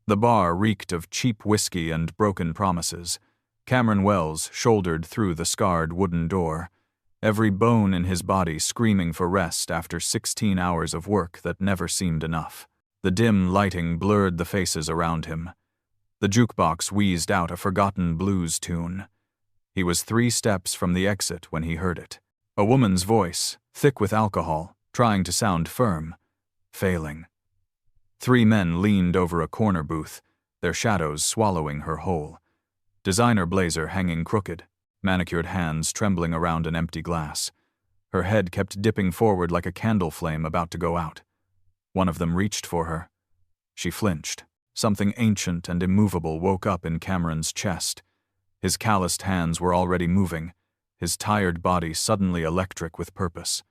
The bar reeked of cheap whiskey and broken promises. Cameron Wells shouldered through the scarred wooden door, every bone in his body screaming for rest after 16 hours of work that never seemed enough. The dim lighting blurred the faces around him. The jukebox wheezed out a forgotten blues tune. He was 3 steps from the exit when he heard it. A woman's voice, thick with alcohol, trying to sound firm, failing. 3 men leaned over a corner booth, their shadows swallowing her whole. Designer blazer hanging crooked, manicured hands trembling around an empty glass. Her head kept dipping forward like a candle flame about to go out. One of them reached for her. She flinched. Something ancient and immovable woke up in Cameron's chest. His calloused hands were already moving, his tired body suddenly electric with purpose.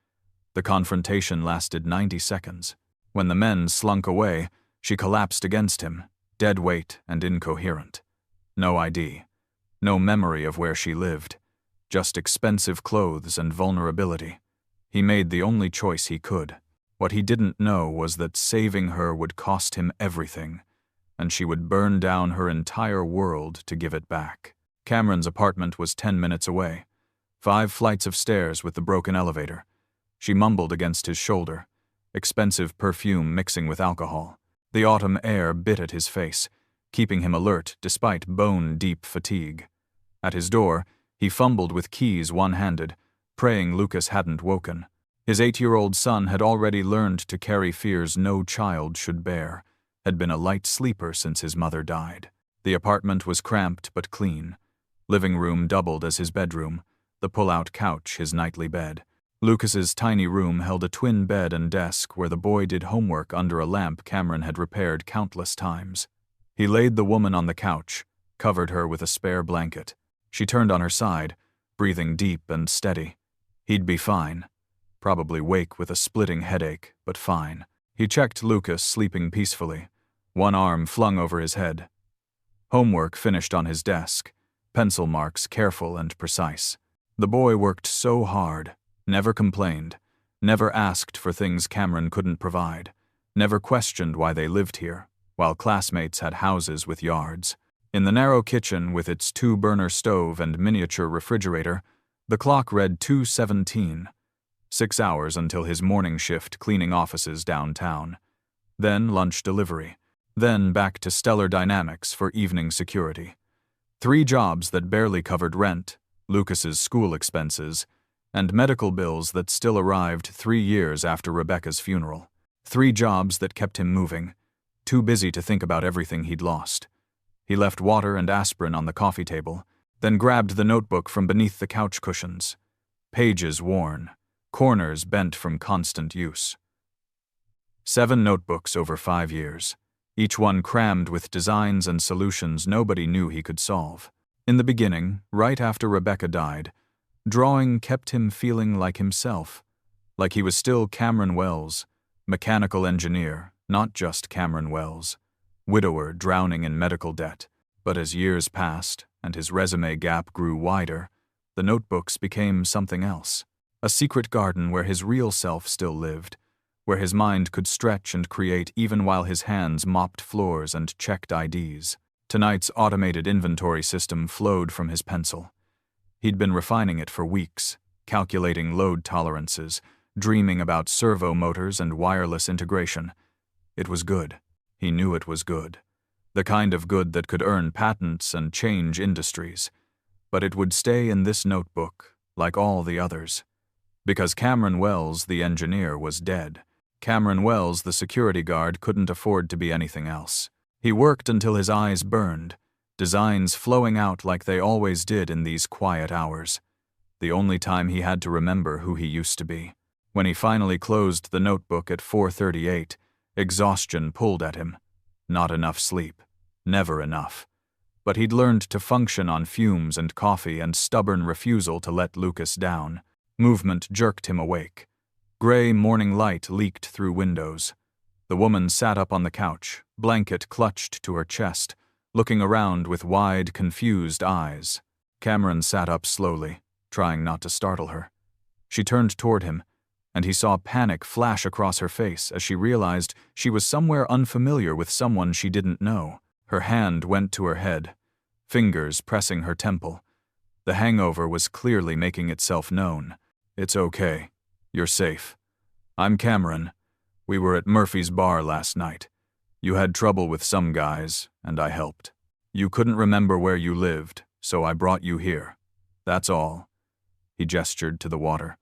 The confrontation lasted 90 seconds. When the men slunk away, she collapsed against him, dead weight and incoherent. No ID. No memory of where she lived. Just expensive clothes and vulnerability. He made the only choice he could. What he didn't know was that saving her would cost him everything, and she would burn down her entire world to give it back. Cameron's apartment was 10 minutes away. 5 flights of stairs with the broken elevator. She mumbled against his shoulder, expensive perfume mixing with alcohol. The autumn air bit at his face, keeping him alert despite bone-deep fatigue. At his door, he fumbled with keys one-handed, praying Lucas hadn't woken. His 8-year-old son had already learned to carry fears no child should bear, had been a light sleeper since his mother died. The apartment was cramped but clean. Living room doubled as his bedroom, the pull-out couch his nightly bed. Lucas's tiny room held a twin bed and desk where the boy did homework under a lamp Cameron had repaired countless times. He laid the woman on the couch, covered her with a spare blanket. She turned on her side, breathing deep and steady. He'd be fine. Probably wake with a splitting headache, but fine. He checked Lucas sleeping peacefully, one arm flung over his head. Homework finished on his desk, pencil marks careful and precise. The boy worked so hard, never complained, never asked for things Cameron couldn't provide, never questioned why they lived here, while classmates had houses with yards. In the narrow kitchen with its 2-burner stove and miniature refrigerator, the clock read 2:17. 6 hours until his morning shift cleaning offices downtown. Then lunch delivery. Then back to Stellar Dynamics for evening security. 3 jobs that barely covered rent, Lucas's school expenses, and medical bills that still arrived 3 years after Rebecca's funeral. 3 jobs that kept him moving, too busy to think about everything he'd lost. He left water and aspirin on the coffee table, then grabbed the notebook from beneath the couch cushions. Pages worn, corners bent from constant use. 7 notebooks over 5 years, each one crammed with designs and solutions nobody knew he could solve. In the beginning, right after Rebecca died, drawing kept him feeling like himself, like he was still Cameron Wells, mechanical engineer, not just Cameron Wells, widower drowning in medical debt. But as years passed and his resume gap grew wider, the notebooks became something else, a secret garden where his real self still lived, where his mind could stretch and create even while his hands mopped floors and checked IDs. Tonight's automated inventory system flowed from his pencil. He'd been refining it for weeks, calculating load tolerances, dreaming about servo motors and wireless integration. It was good. He knew it was good. The kind of good that could earn patents and change industries. But it would stay in this notebook, like all the others. Because Cameron Wells, the engineer, was dead. Cameron Wells, the security guard, couldn't afford to be anything else. He worked until his eyes burned, designs flowing out like they always did in these quiet hours. The only time he had to remember who he used to be. When he finally closed the notebook at 4:38, exhaustion pulled at him. Not enough sleep. Never enough. But he'd learned to function on fumes and coffee and stubborn refusal to let Lucas down. Movement jerked him awake. Gray morning light leaked through windows. The woman sat up on the couch, blanket clutched to her chest, looking around with wide, confused eyes. Cameron sat up slowly, trying not to startle her. She turned toward him, and he saw panic flash across her face as she realized she was somewhere unfamiliar with someone she didn't know. Her hand went to her head, fingers pressing her temple. The hangover was clearly making itself known. It's okay. You're safe. I'm Cameron. We were at Murphy's bar last night. You had trouble with some guys, and I helped. You couldn't remember where you lived, so I brought you here. That's all. He gestured to the water.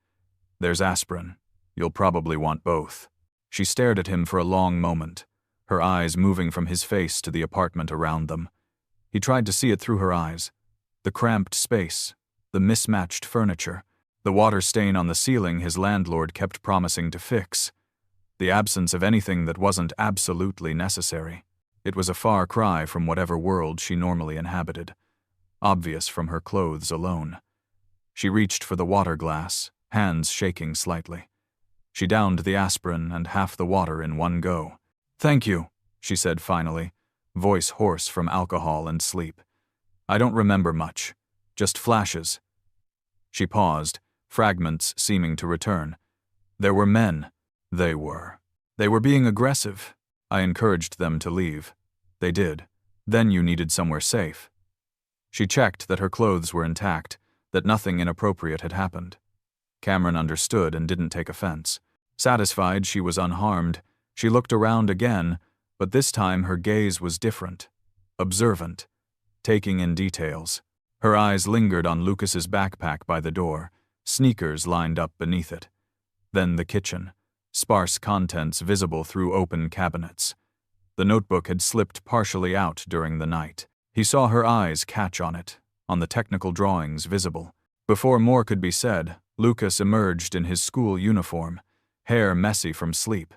There's aspirin. You'll probably want both. She stared at him for a long moment, her eyes moving from his face to the apartment around them. He tried to see it through her eyes. The cramped space, the mismatched furniture, the water stain on the ceiling his landlord kept promising to fix. The absence of anything that wasn't absolutely necessary. It was a far cry from whatever world she normally inhabited, obvious from her clothes alone. She reached for the water glass, hands shaking slightly. She downed the aspirin and half the water in one go. "Thank you," she said finally, voice hoarse from alcohol and sleep. "I don't remember much, just flashes." She paused, fragments seeming to return. There were men. They were. They were being aggressive. I encouraged them to leave. They did. Then you needed somewhere safe. She checked that her clothes were intact, that nothing inappropriate had happened. Cameron understood and didn't take offense. Satisfied she was unharmed, she looked around again, but this time her gaze was different, observant, taking in details. Her eyes lingered on Lucas's backpack by the door, sneakers lined up beneath it. Then the kitchen, sparse contents visible through open cabinets. The notebook had slipped partially out during the night. He saw her eyes catch on it, on the technical drawings visible. Before more could be said, Lucas emerged in his school uniform, hair messy from sleep.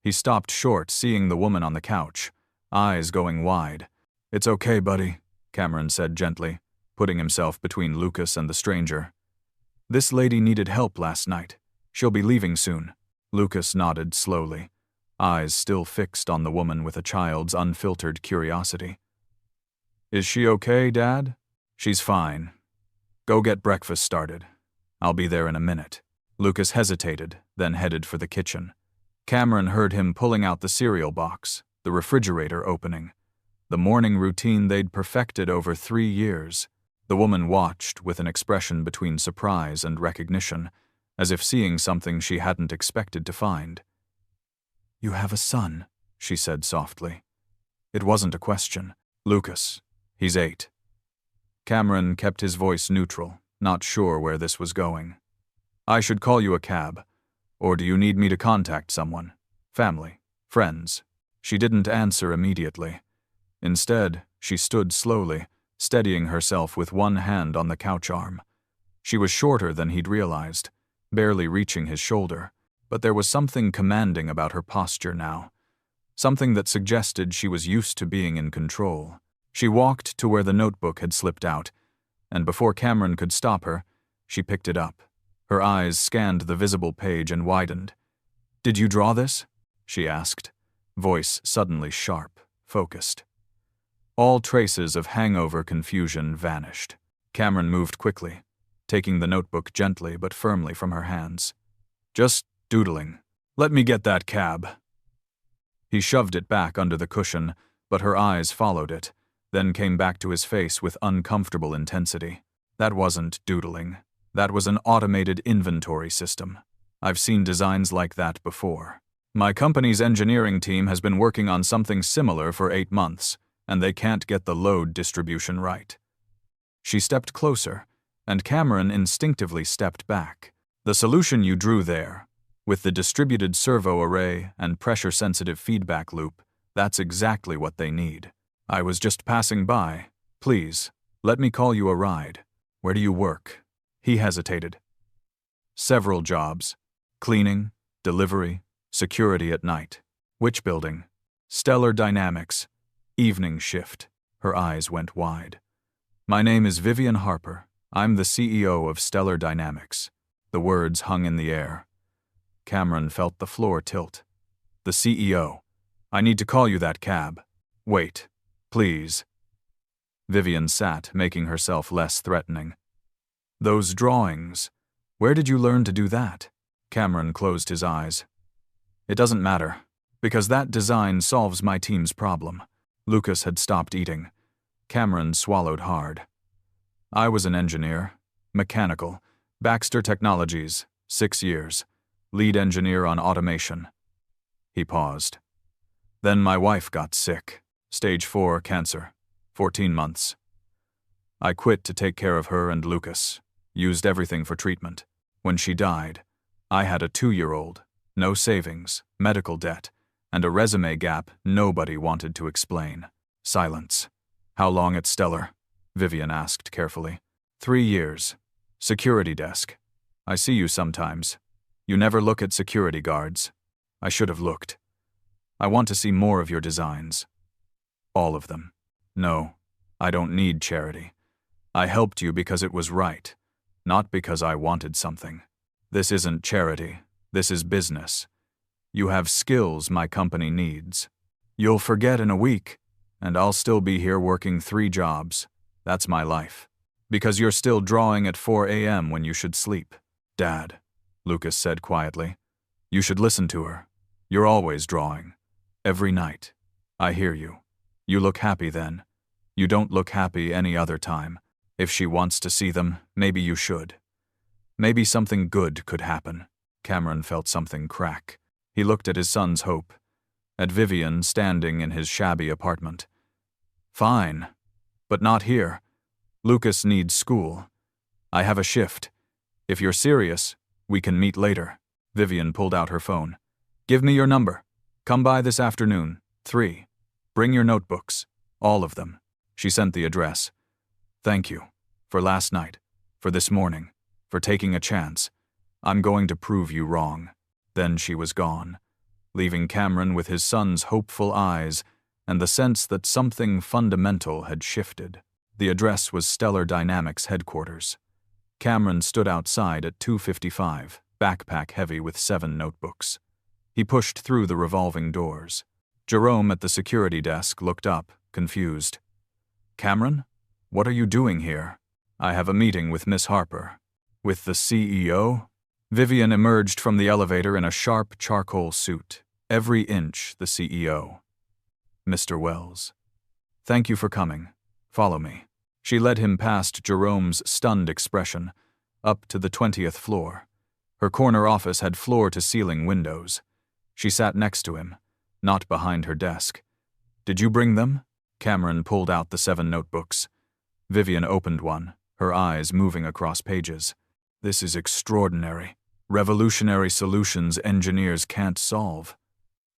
He stopped short, seeing the woman on the couch, eyes going wide. "It's okay, buddy," Cameron said gently, putting himself between Lucas and the stranger. "This lady needed help last night. She'll be leaving soon." Lucas nodded slowly, eyes still fixed on the woman with a child's unfiltered curiosity. "Is she okay, Dad?" "She's fine. Go get breakfast started. I'll be there in a minute." Lucas hesitated, then headed for the kitchen. Cameron heard him pulling out the cereal box, the refrigerator opening. The morning routine they'd perfected over 3 years. The woman watched with an expression between surprise and recognition, as if seeing something she hadn't expected to find. "You have a son," she said softly. It wasn't a question. "Lucas. He's 8. Cameron kept his voice neutral, not sure where this was going. "I should call you a cab. Or do you need me to contact someone? Family? Friends?" She didn't answer immediately. Instead, she stood slowly, steadying herself with one hand on the couch arm. She was shorter than he'd realized, barely reaching his shoulder, but there was something commanding about her posture now, something that suggested she was used to being in control. She walked to where the notebook had slipped out, and before Cameron could stop her, she picked it up. Her eyes scanned the visible page and widened. "Did you draw this?" she asked, voice suddenly sharp, focused. All traces of hangover confusion vanished. Cameron moved quickly, taking the notebook gently but firmly from her hands. "Just doodling. Let me get that cab." He shoved it back under the cushion, but her eyes followed it, then came back to his face with uncomfortable intensity. That wasn't doodling. That was an automated inventory system. I've seen designs like that before. My company's engineering team has been working on something similar for 8 months, and they can't get the load distribution right. She stepped closer, and Cameron instinctively stepped back. "The solution you drew there, with the distributed servo array and pressure-sensitive feedback loop, that's exactly what they need. I was just passing by. Please, let me call you a ride. Where do you work?" He hesitated. "Several jobs. Cleaning, delivery, security at night." "Which building?" "Stellar Dynamics. Evening shift." Her eyes went wide. "My name is Vivian Harper. I'm the CEO of Stellar Dynamics." The words hung in the air. Cameron felt the floor tilt. "The CEO. I need to call you that cab." "Wait. Please." Vivian sat, making herself less threatening. "Those drawings. Where did you learn to do that?" Cameron closed his eyes. "It doesn't matter, because that design solves my team's problem. Lucas had stopped eating. Cameron swallowed hard. I was an engineer. Mechanical. Baxter Technologies. 6 years. Lead engineer on automation. He paused. Then my wife got sick. Stage 4 cancer. 14 months. I quit to take care of her and Lucas. Used everything for treatment. When she died, I had a 2-year-old, no savings, medical debt, and a resume gap nobody wanted to explain. Silence. How long at Stellar? Vivian asked carefully. 3 years. Security desk. I see you sometimes. You never look at security guards. I should have looked. I want to see more of your designs. All of them. No, I don't need charity. I helped you because it was right, not because I wanted something. This isn't charity. This is business. You have skills my company needs. You'll forget in a week, and I'll still be here working 3 jobs. That's my life. Because you're still drawing at 4 a.m. when you should sleep. Dad, Lucas said quietly, you should listen to her. You're always drawing. Every night. I hear you. You look happy then. You don't look happy any other time. If she wants to see them, maybe you should. Maybe something good could happen. Cameron felt something crack. He looked at his son's hope, at Vivian standing in his shabby apartment. Fine, but not here. Lucas needs school. I have a shift. If you're serious, we can meet later. Vivian pulled out her phone. Give me your number. Come by this afternoon, 3. Bring your notebooks, all of them. She sent the address. Thank you. For last night. For this morning. For taking a chance. I'm going to prove you wrong. Then she was gone, leaving Cameron with his son's hopeful eyes and the sense that something fundamental had shifted. The address was Stellar Dynamics headquarters. Cameron stood outside at 2:55, backpack heavy with 7 notebooks. He pushed through the revolving doors. Jerome at the security desk looked up, confused. Cameron? What are you doing here? I have a meeting with Miss Harper. With the CEO? Vivian emerged from the elevator in a sharp charcoal suit, every inch the CEO. Mr. Wells. Thank you for coming. Follow me. She led him past Jerome's stunned expression, up to the 20th floor. Her corner office had floor-to-ceiling windows. She sat next to him, not behind her desk. Did you bring them? Cameron pulled out the 7 notebooks. Vivian opened one, her eyes moving across pages. This is extraordinary. Revolutionary solutions engineers can't solve.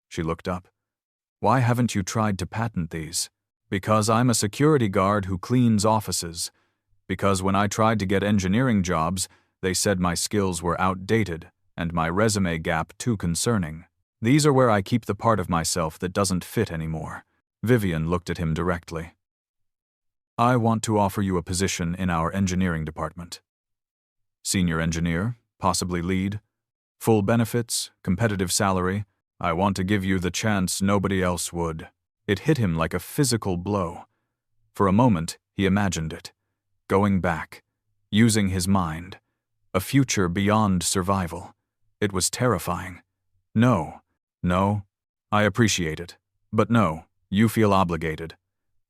She looked up. Why haven't you tried to patent these? Because I'm a security guard who cleans offices. Because when I tried to get engineering jobs, they said my skills were outdated and my resume gap too concerning. These are where I keep the part of myself that doesn't fit anymore. Vivian looked at him directly. I want to offer you a position in our engineering department. Senior engineer, possibly lead. Full benefits, competitive salary. I want to give you the chance nobody else would. It hit him like a physical blow. For a moment, he imagined it. Going back. Using his mind. A future beyond survival. It was terrifying. No. I appreciate it. But no, you feel obligated.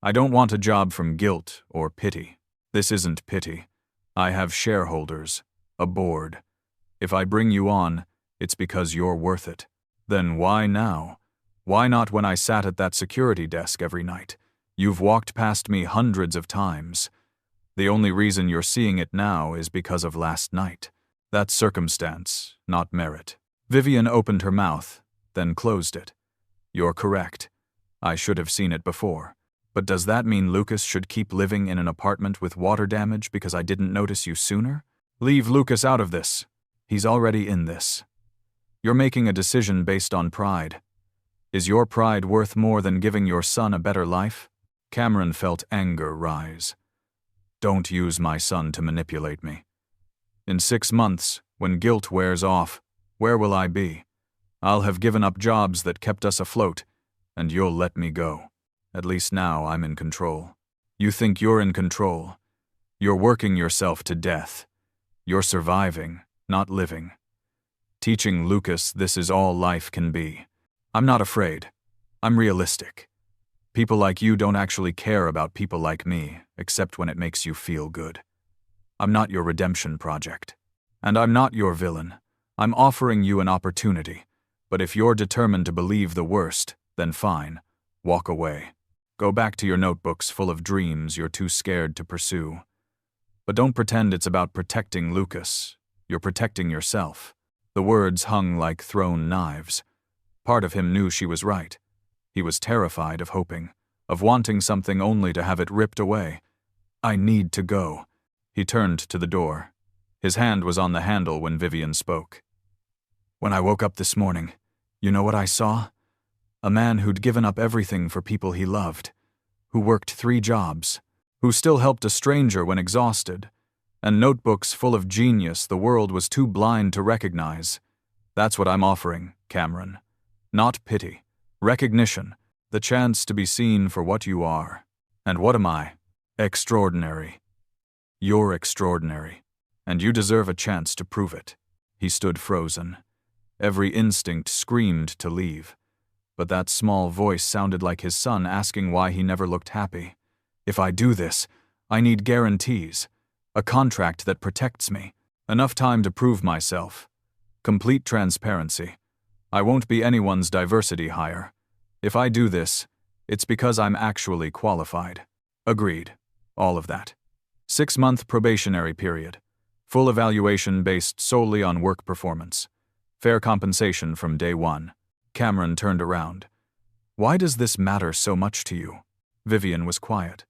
I don't want a job from guilt or pity. This isn't pity. I have shareholders, a board. If I bring you on, it's because you're worth it. Then why now? Why not when I sat at that security desk every night? You've walked past me hundreds of times. The only reason you're seeing it now is because of last night. That's circumstance, not merit. Vivian opened her mouth, then closed it. You're correct. I should have seen it before. But does that mean Lucas should keep living in an apartment with water damage because I didn't notice you sooner? Leave Lucas out of this. He's already in this. You're making a decision based on pride. Is your pride worth more than giving your son a better life? Cameron felt anger rise. Don't use my son to manipulate me. In 6 months, when guilt wears off, where will I be? I'll have given up jobs that kept us afloat, and you'll let me go. At least now I'm in control. You think you're in control. You're working yourself to death. You're surviving, not living. Teaching Lucas this is all life can be. I'm not afraid. I'm realistic. People like you don't actually care about people like me, except when it makes you feel good. I'm not your redemption project. And I'm not your villain. I'm offering you an opportunity. But if you're determined to believe the worst, then fine. Walk away. Go back to your notebooks full of dreams you're too scared to pursue. But don't pretend it's about protecting Lucas. You're protecting yourself. The words hung like thrown knives. Part of him knew she was right. He was terrified of hoping, of wanting something only to have it ripped away. I need to go. He turned to the door. His hand was on the handle when Vivian spoke. When I woke up this morning, you know what I saw? A man who'd given up everything for people he loved, who worked 3 jobs, who still helped a stranger when exhausted, and notebooks full of genius the world was too blind to recognize. That's what I'm offering, Cameron. Not pity, recognition, the chance to be seen for what you are. And what am I? Extraordinary. You're extraordinary, and you deserve a chance to prove it. He stood frozen. Every instinct screamed to leave. But that small voice sounded like his son asking why he never looked happy. If I do this, I need guarantees. A contract that protects me. Enough time to prove myself. Complete transparency. I won't be anyone's diversity hire. If I do this, it's because I'm actually qualified. Agreed. All of that. 6-month probationary period. Full evaluation based solely on work performance. Fair compensation from day 1. Cameron turned around. Why does this matter so much to you? Vivian was quiet.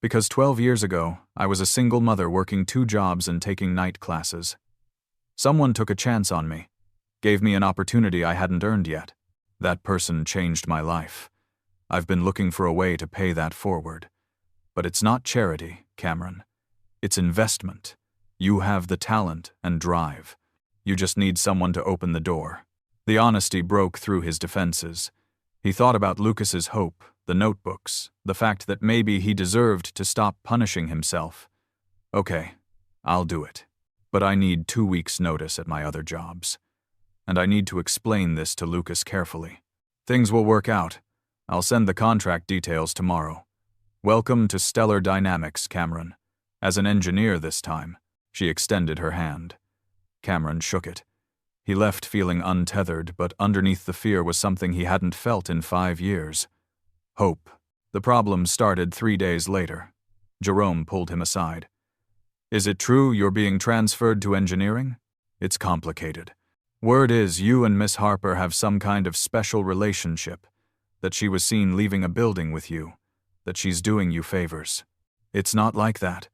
Because 12 years ago, I was a single mother working 2 jobs and taking night classes. Someone took a chance on me, gave me an opportunity I hadn't earned yet. That person changed my life. I've been looking for a way to pay that forward. But it's not charity, Cameron. It's investment. You have the talent and drive. You just need someone to open the door. The honesty broke through his defenses. He thought about Lucas's hope, the notebooks, the fact that maybe he deserved to stop punishing himself. Okay, I'll do it. But I need 2 weeks' notice at my other jobs. And I need to explain this to Lucas carefully. Things will work out. I'll send the contract details tomorrow. Welcome to Stellar Dynamics, Cameron. As an engineer this time. She extended her hand. Cameron shook it. He left feeling untethered, but underneath the fear was something he hadn't felt in 5 years. Hope. The problem started 3 days later. Jerome pulled him aside. Is it true you're being transferred to engineering? It's complicated. Word is you and Miss Harper have some kind of special relationship, that she was seen leaving a building with you, that she's doing you favors. It's not like that.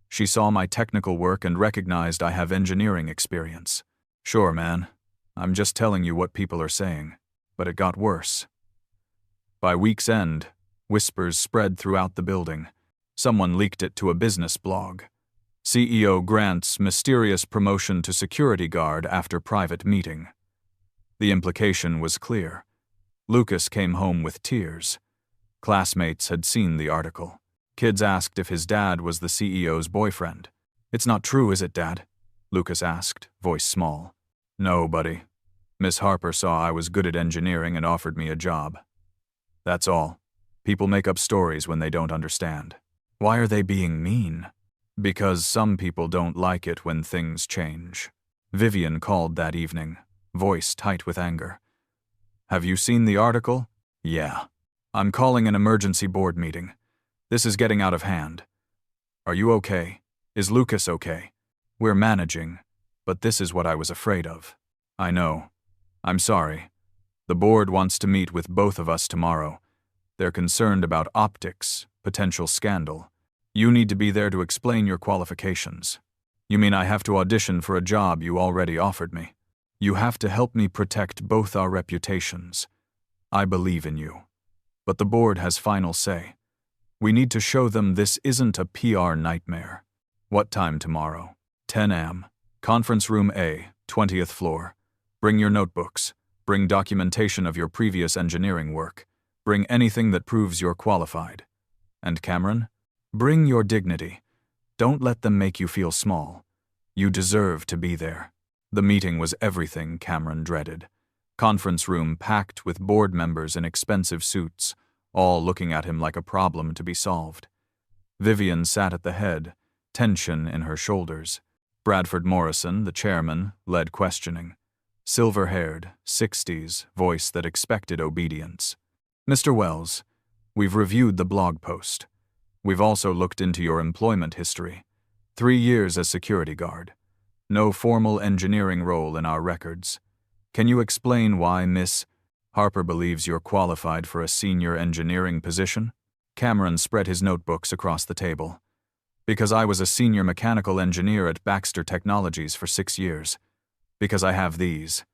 She saw my technical work and recognized I have engineering experience. Sure, man. I'm just telling you what people are saying. But it got worse. By week's end, whispers spread throughout the building. Someone leaked it to a business blog. CEO Grant's mysterious promotion to security guard after private meeting. The implication was clear. Lucas came home with tears. Classmates had seen the article. Kids asked if his dad was the CEO's boyfriend. It's not true, is it, Dad? Lucas asked, voice small. No, buddy. Miss Harper saw I was good at engineering and offered me a job. That's all. People make up stories when they don't understand. Why are they being mean? Because some people don't like it when things change. Vivian called that evening, voice tight with anger. Have you seen the article? Yeah. I'm calling an emergency board meeting. This is getting out of hand. Are you okay? Is Lucas okay? We're managing, but this is what I was afraid of. I know. I'm sorry. The board wants to meet with both of us tomorrow. They're concerned about optics, potential scandal. You need to be there to explain your qualifications. You mean I have to audition for a job you already offered me? You have to help me protect both our reputations. I believe in you. But the board has final say. We need to show them this isn't a PR nightmare. What time tomorrow? 10 a.m. Conference room A, 20th floor. Bring your notebooks. Bring documentation of your previous engineering work. Bring anything that proves you're qualified. And Cameron? Bring your dignity. Don't let them make you feel small. You deserve to be there. The meeting was everything Cameron dreaded. Conference room packed with board members in expensive suits, all looking at him like a problem to be solved. Vivian sat at the head, tension in her shoulders. Bradford Morrison, the chairman, led questioning. Silver-haired, 60s, voice that expected obedience. Mr. Wells, we've reviewed the blog post. We've also looked into your employment history. 3 years as security guard. No formal engineering role in our records. Can you explain why Miss Harper believes you're qualified for a senior engineering position? Cameron spread his notebooks across the table. Because I was a senior mechanical engineer at Baxter Technologies for 6 years. Because I have these.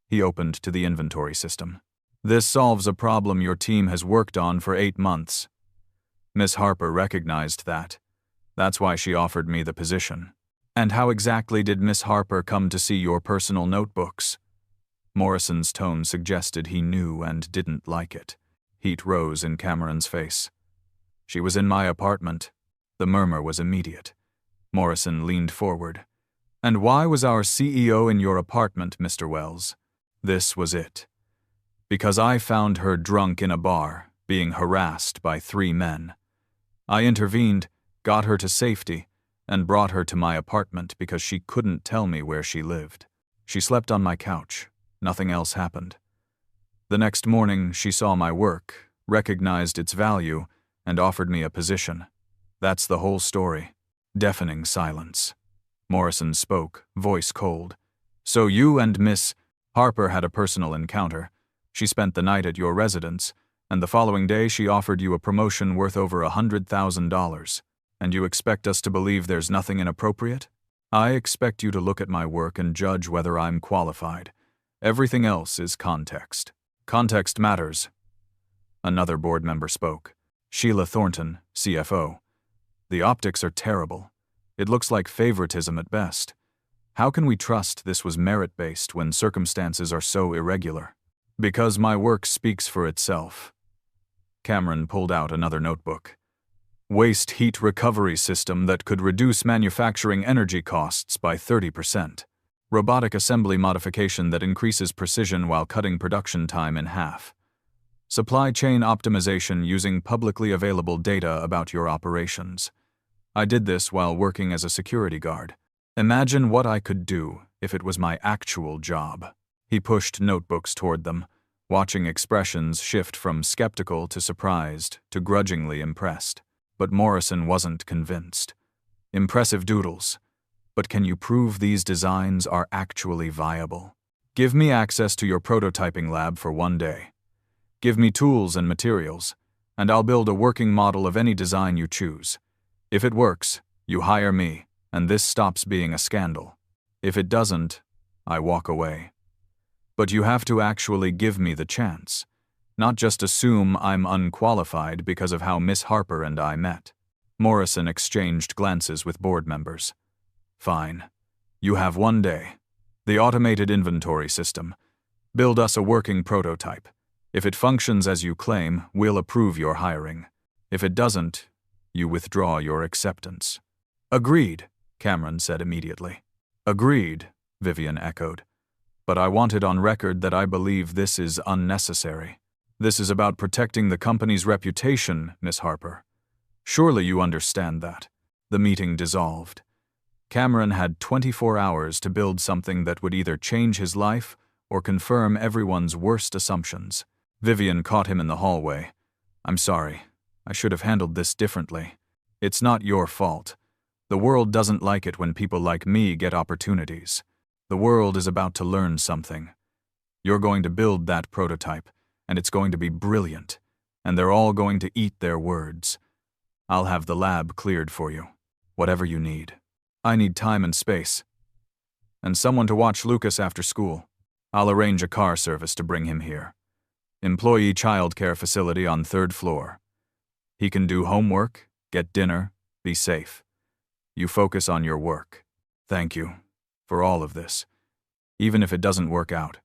He opened to the inventory system. This solves a problem your team has worked on for 8 months. Miss Harper recognized that. That's why she offered me the position. And how exactly did Miss Harper come to see your personal notebooks? Morrison's tone suggested he knew and didn't like it. Heat rose in Cameron's face. She was in my apartment. The murmur was immediate. Morrison leaned forward. And why was our CEO in your apartment, Mr. Wells? This was it. Because I found her drunk in a bar, being harassed by 3 men. I intervened, got her to safety, and brought her to my apartment because she couldn't tell me where she lived. She slept on my couch. Nothing else happened. The next morning, she saw my work, recognized its value, and offered me a position. That's the whole story. Deafening silence. Morrison spoke, voice cold. So you and Miss Harper had a personal encounter. She spent the night at your residence, and the following day she offered you a promotion worth over $100,000. And you expect us to believe there's nothing inappropriate? I expect you to look at my work and judge whether I'm qualified. Everything else is context. Context matters. Another board member spoke. Sheila Thornton, CFO. The optics are terrible. It looks like favoritism at best. How can we trust this was merit-based when circumstances are so irregular? Because my work speaks for itself. Cameron pulled out another notebook. Waste heat recovery system that could reduce manufacturing energy costs by 30%. Robotic assembly modification that increases precision while cutting production time in half. Supply chain optimization using publicly available data about your operations. I did this while working as a security guard. Imagine what I could do if it was my actual job. He pushed notebooks toward them, watching expressions shift from skeptical to surprised to grudgingly impressed. But Morrison wasn't convinced. Impressive doodles. But can you prove these designs are actually viable? Give me access to your prototyping lab for 1 day. Give me tools and materials, and I'll build a working model of any design you choose. If it works, you hire me, and this stops being a scandal. If it doesn't, I walk away. But you have to actually give me the chance, not just assume I'm unqualified because of how Miss Harper and I met. Morrison exchanged glances with board members. Fine. You have 1 day. The automated inventory system. Build us a working prototype. If it functions as you claim, we'll approve your hiring. If it doesn't, you withdraw your acceptance. Agreed, Cameron said immediately. Agreed, Vivian echoed. But I want it on record that I believe this is unnecessary. This is about protecting the company's reputation, Miss Harper. Surely you understand that. The meeting dissolved. Cameron had 24 hours to build something that would either change his life or confirm everyone's worst assumptions. Vivian caught him in the hallway. I'm sorry. I should have handled this differently. It's not your fault. The world doesn't like it when people like me get opportunities. The world is about to learn something. You're going to build that prototype, and it's going to be brilliant, and they're all going to eat their words. I'll have the lab cleared for you. Whatever you need. I need time and space. And someone to watch Lucas after school. I'll arrange a car service to bring him here. Employee childcare facility on 3rd floor. He can do homework, get dinner, be safe. You focus on your work. Thank you for all of this. Even if it doesn't work out.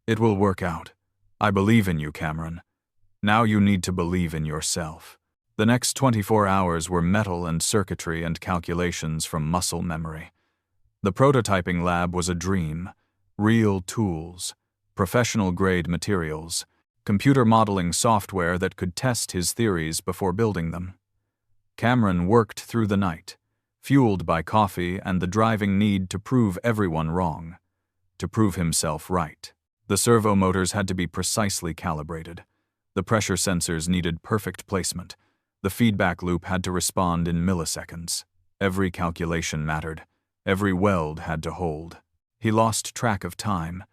It will work out. I believe in you, Cameron. Now you need to believe in yourself. The next 24 hours were metal and circuitry and calculations from muscle memory. The prototyping lab was a dream. Real tools. Professional-grade materials. computer modeling software that could test his theories before building them. Cameron worked through the night, fueled by coffee and the driving need to prove everyone wrong, to prove himself right. The servo motors had to be precisely calibrated. The pressure sensors needed perfect placement. The feedback loop had to respond in milliseconds. Every calculation mattered. Every weld had to hold. He lost track of time,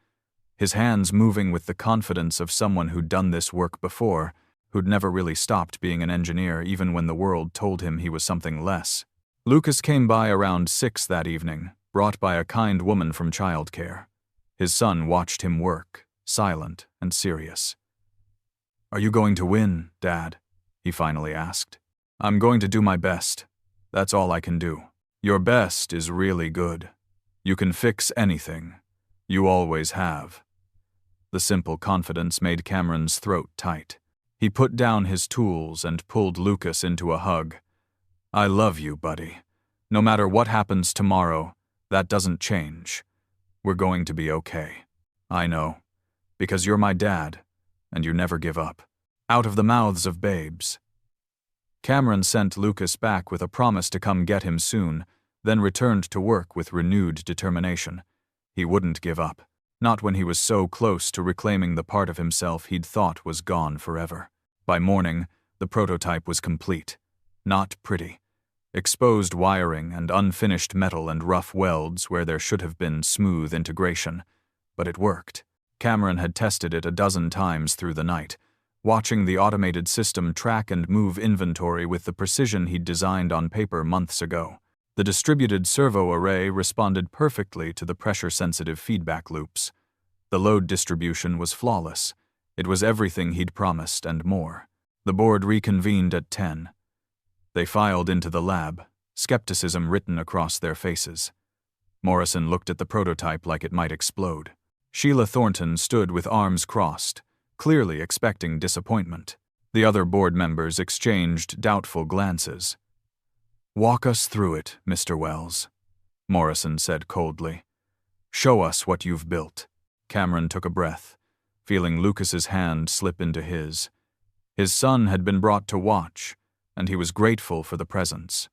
his hands moving with the confidence of someone who'd done this work before, who'd never really stopped being an engineer even when the world told him he was something less. Lucas came by around 6 that evening, brought by a kind woman from childcare. His son watched him work, silent and serious. "Are you going to win, Dad?" he finally asked. "I'm going to do my best. That's all I can do." "Your best is really good. You can fix anything. You always have." The simple confidence made Cameron's throat tight. He put down his tools and pulled Lucas into a hug. "I love you, buddy. No matter what happens tomorrow, that doesn't change. We're going to be okay. I know, because you're my dad, and you never give up." Out of the mouths of babes. Cameron sent Lucas back with a promise to come get him soon, then returned to work with renewed determination. He wouldn't give up, not when he was so close to reclaiming the part of himself he'd thought was gone forever. By morning, the prototype was complete. Not pretty. Exposed wiring and unfinished metal and rough welds where there should have been smooth integration. But it worked. Cameron had tested it a dozen times through the night, watching the automated system track and move inventory with the precision he'd designed on paper months ago. The distributed servo array responded perfectly to the pressure-sensitive feedback loops. The load distribution was flawless. It was everything he'd promised and more. The board reconvened at 10. They filed into the lab, skepticism written across their faces. Morrison looked at the prototype like it might explode. Sheila Thornton stood with arms crossed, clearly expecting disappointment. The other board members exchanged doubtful glances. "Walk us through it, Mr. Wells," Morrison said coldly. "Show us what you've built." Cameron took a breath, feeling Lucas's hand slip into his. His son had been brought to watch, and he was grateful for the presence.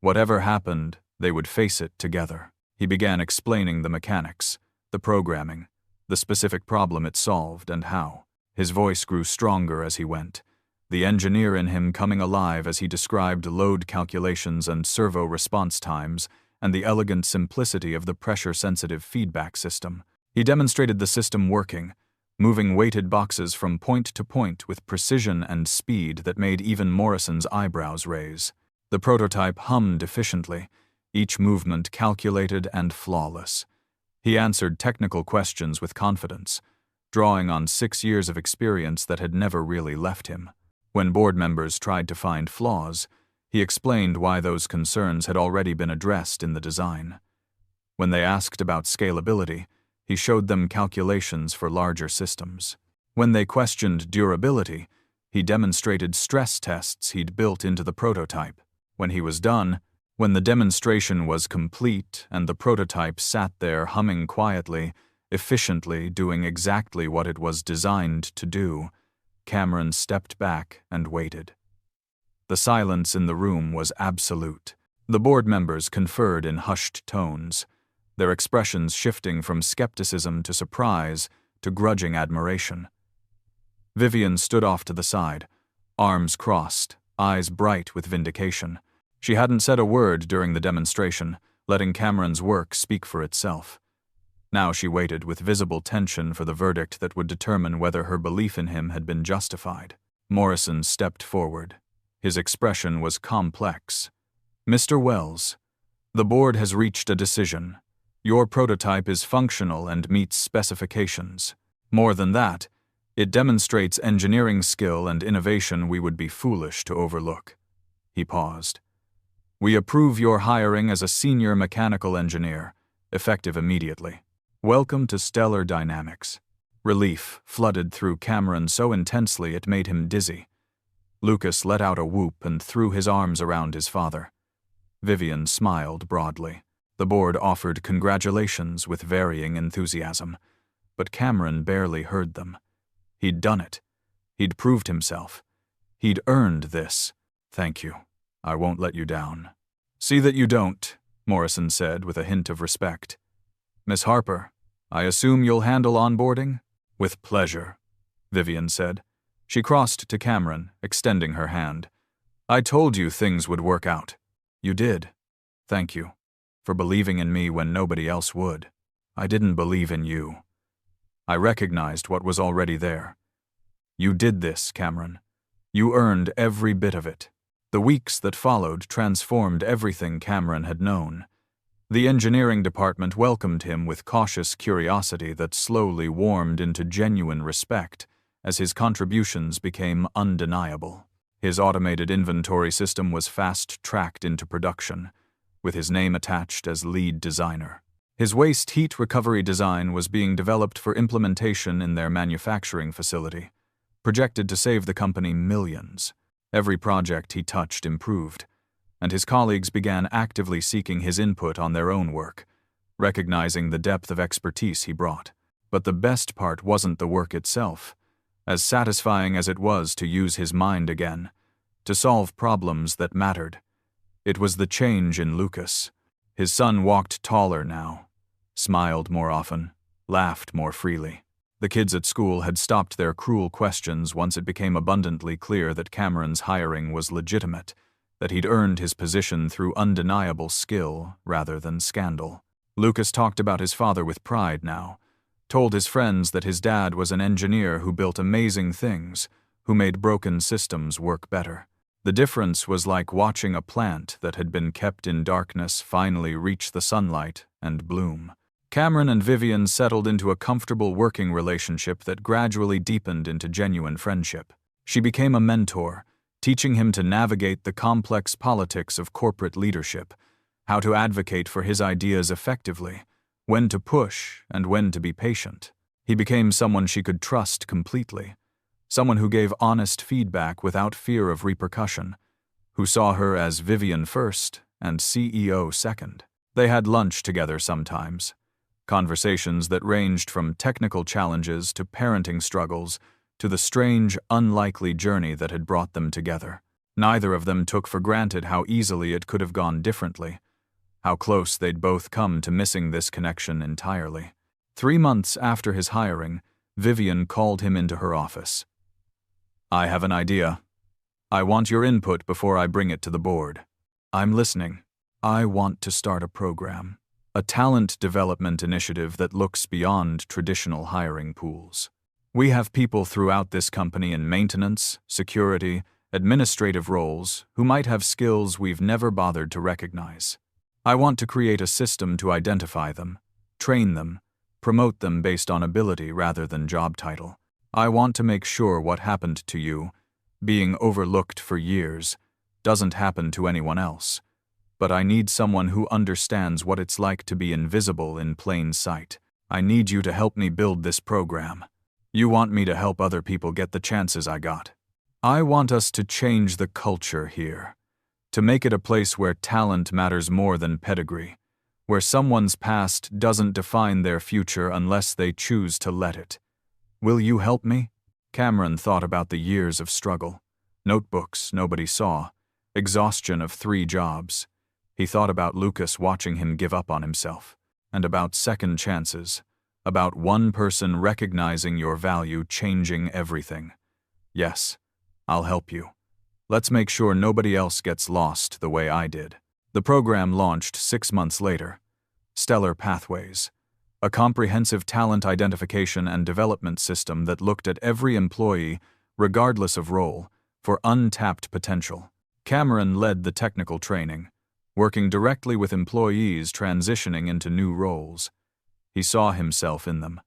Whatever happened, they would face it together. He began explaining the mechanics, the programming, the specific problem it solved, and how. His voice grew stronger as he went, the engineer in him coming alive as he described load calculations and servo response times and the elegant simplicity of the pressure-sensitive feedback system. He demonstrated the system working, moving weighted boxes from point to point with precision and speed that made even Morrison's eyebrows raise. The prototype hummed efficiently, each movement calculated and flawless. He answered technical questions with confidence, drawing on 6 years of experience that had never really left him. When board members tried to find flaws, he explained why those concerns had already been addressed in the design. When they asked about scalability, he showed them calculations for larger systems. When they questioned durability, he demonstrated stress tests he'd built into the prototype. When he was done, when the demonstration was complete and the prototype sat there humming quietly, efficiently doing exactly what it was designed to do, Cameron stepped back and waited. The silence in the room was absolute. The board members conferred in hushed tones, their expressions shifting from skepticism to surprise to grudging admiration. Vivian stood off to the side, arms crossed, eyes bright with vindication. She hadn't said a word during the demonstration, letting Cameron's work speak for itself. Now she waited with visible tension for the verdict that would determine whether her belief in him had been justified. Morrison stepped forward. His expression was complex. "Mr. Wells, the board has reached a decision. Your prototype is functional and meets specifications. More than that, it demonstrates engineering skill and innovation we would be foolish to overlook." He paused. "We approve your hiring as a senior mechanical engineer, effective immediately. Welcome to Stellar Dynamics." Relief flooded through Cameron so intensely it made him dizzy. Lucas let out a whoop and threw his arms around his father. Vivian smiled broadly. The board offered congratulations with varying enthusiasm, but Cameron barely heard them. He'd done it. He'd proved himself. He'd earned this. Thank you. I won't let you down. See that you don't, Morrison said with a hint of respect. Miss Harper, I assume you'll handle onboarding? With pleasure, Vivian said. She crossed to Cameron, extending her hand. I told you things would work out. You did. Thank you. For believing in me when nobody else would. I didn't believe in you. I recognized what was already there. You did this, Cameron. You earned every bit of it. The weeks that followed transformed everything Cameron had known. The engineering department welcomed him with cautious curiosity that slowly warmed into genuine respect as his contributions became undeniable. His automated inventory system was fast-tracked into production, with his name attached as lead designer. His waste heat recovery design was being developed for implementation in their manufacturing facility, projected to save the company millions. Every project he touched improved, and his colleagues began actively seeking his input on their own work, recognizing the depth of expertise he brought. But the best part wasn't the work itself, as satisfying as it was to use his mind again, to solve problems that mattered. It was the change in Lucas. His son walked taller now, smiled more often, laughed more freely. The kids at school had stopped their cruel questions once it became abundantly clear that Cameron's hiring was legitimate, that he'd earned his position through undeniable skill rather than scandal. Lucas talked about his father with pride now, told his friends that his dad was an engineer who built amazing things, who made broken systems work better. The difference was like watching a plant that had been kept in darkness finally reach the sunlight and bloom. Cameron and Vivian settled into a comfortable working relationship that gradually deepened into genuine friendship. She became a mentor, teaching him to navigate the complex politics of corporate leadership, how to advocate for his ideas effectively, when to push and when to be patient. He became someone she could trust completely, someone who gave honest feedback without fear of repercussion, who saw her as Vivian first and CEO second. They had lunch together sometimes, conversations that ranged from technical challenges to parenting struggles to the strange, unlikely journey that had brought them together. Neither of them took for granted how easily it could have gone differently, how close they'd both come to missing this connection entirely. 3 months after his hiring, Vivian called him into her office. I have an idea. I want your input before I bring it to the board. I'm listening. I want to start a program, a talent development initiative that looks beyond traditional hiring pools. We have people throughout this company in maintenance, security, administrative roles who might have skills we've never bothered to recognize. I want to create a system to identify them, train them, promote them based on ability rather than job title. I want to make sure what happened to you, being overlooked for years, doesn't happen to anyone else. But I need someone who understands what it's like to be invisible in plain sight. I need you to help me build this program. You want me to help other people get the chances I got. I want us to change the culture here, to make it a place where talent matters more than pedigree, where someone's past doesn't define their future unless they choose to let it. Will you help me? Cameron thought about the years of struggle, notebooks nobody saw, exhaustion of 3 jobs. He thought about Lucas watching him give up on himself, and about second chances, about one person recognizing your value changing everything. Yes, I'll help you. Let's make sure nobody else gets lost the way I did. The program launched 6 months later. Stellar Pathways, a comprehensive talent identification and development system that looked at every employee, regardless of role, for untapped potential. Cameron led the technical training, working directly with employees transitioning into new roles. He saw himself in them,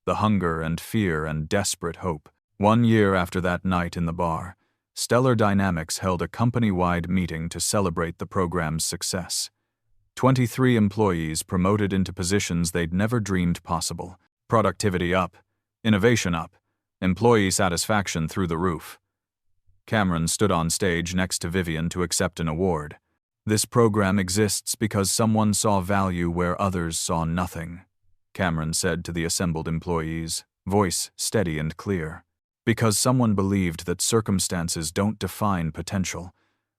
the hunger and fear and desperate hope. 1 year after that night in the bar, Stellar Dynamics held a company-wide meeting to celebrate the program's success. 23 employees promoted into positions they'd never dreamed possible. Productivity up, innovation up, employee satisfaction through the roof. Cameron stood on stage next to Vivian to accept an award. This program exists because someone saw value where others saw nothing, Cameron said to the assembled employees, voice steady and clear. Because someone believed that circumstances don't define potential,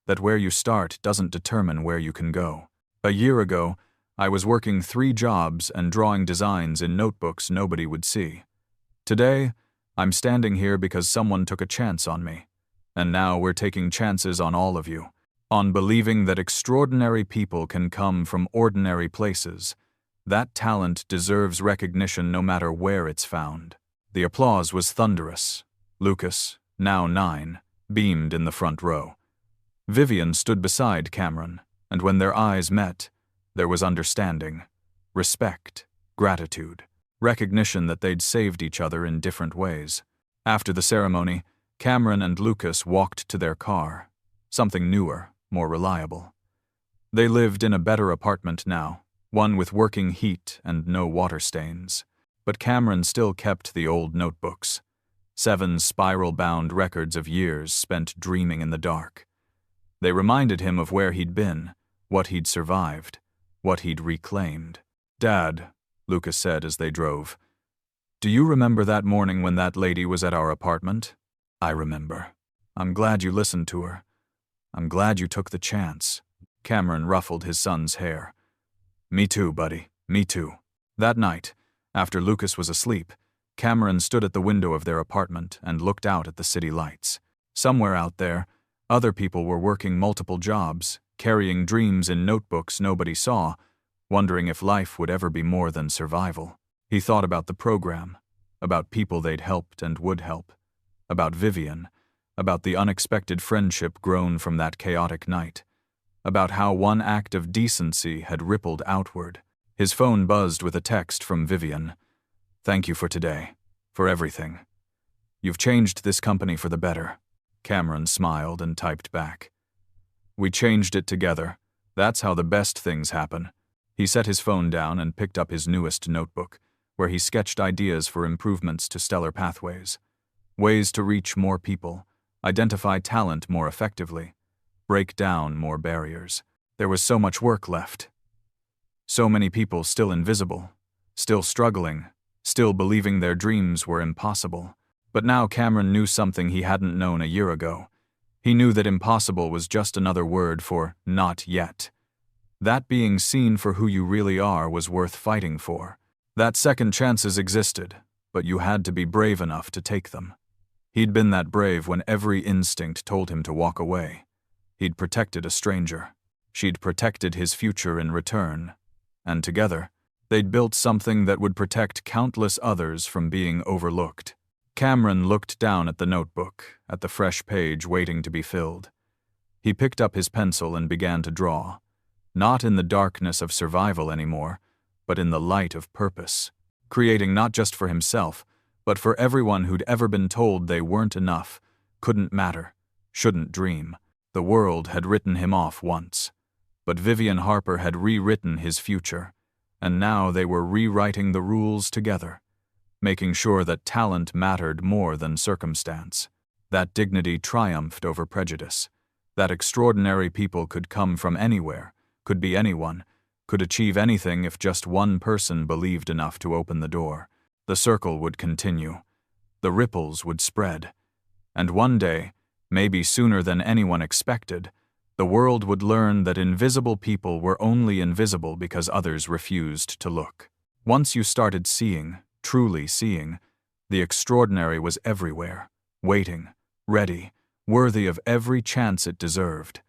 that where you start doesn't determine where you can go. A year ago, I was working 3 jobs and drawing designs in notebooks nobody would see. Today, I'm standing here because someone took a chance on me. And now we're taking chances on all of you, on believing that extraordinary people can come from ordinary places. That talent deserves recognition no matter where it's found. The applause was thunderous. Lucas, now 9, beamed in the front row. Vivian stood beside Cameron, and when their eyes met, there was understanding, respect, gratitude, recognition that they'd saved each other in different ways. After the ceremony, Cameron and Lucas walked to their car, something newer, more reliable. They lived in a better apartment now, one with working heat and no water stains. But Cameron still kept the old notebooks, 7 spiral-bound records of years spent dreaming in the dark. They reminded him of where he'd been, what he'd survived, what he'd reclaimed. "Dad," Lucas said as they drove, "do you remember that morning when that lady was at our apartment?" "I remember. I'm glad you listened to her. I'm glad you took the chance." Cameron ruffled his son's hair. "Me too, buddy. Me too." That night, after Lucas was asleep, Cameron stood at the window of their apartment and looked out at the city lights. Somewhere out there, other people were working multiple jobs, carrying dreams in notebooks nobody saw, wondering if life would ever be more than survival. He thought about the program, about people they'd helped and would help, about Vivian, about the unexpected friendship grown from that chaotic night, about how one act of decency had rippled outward. His phone buzzed with a text from Vivian. "Thank you for today, for everything. You've changed this company for the better." Cameron smiled and typed back. "We changed it together. That's how the best things happen." He set his phone down and picked up his newest notebook, where he sketched ideas for improvements to Stellar Pathways, ways to reach more people, identify talent more effectively, break down more barriers. There was so much work left. So many people still invisible, still struggling, still believing their dreams were impossible. But now Cameron knew something he hadn't known a year ago. He knew that impossible was just another word for not yet. That being seen for who you really are was worth fighting for. That second chances existed, but you had to be brave enough to take them. He'd been that brave when every instinct told him to walk away. He'd protected a stranger. She'd protected his future in return. And together, they'd built something that would protect countless others from being overlooked. Cameron looked down at the notebook, at the fresh page waiting to be filled. He picked up his pencil and began to draw, not in the darkness of survival anymore, but in the light of purpose, creating not just for himself, but for everyone who'd ever been told they weren't enough, couldn't matter, shouldn't dream. The world had written him off once, but Vivian Harper had rewritten his future, and now they were rewriting the rules together, making sure that talent mattered more than circumstance, that dignity triumphed over prejudice, that extraordinary people could come from anywhere, could be anyone, could achieve anything if just one person believed enough to open the door. The circle would continue, the ripples would spread, and one day, maybe sooner than anyone expected, the world would learn that invisible people were only invisible because others refused to look. Once you started seeing, truly seeing, the extraordinary was everywhere, waiting, ready, worthy of every chance it deserved.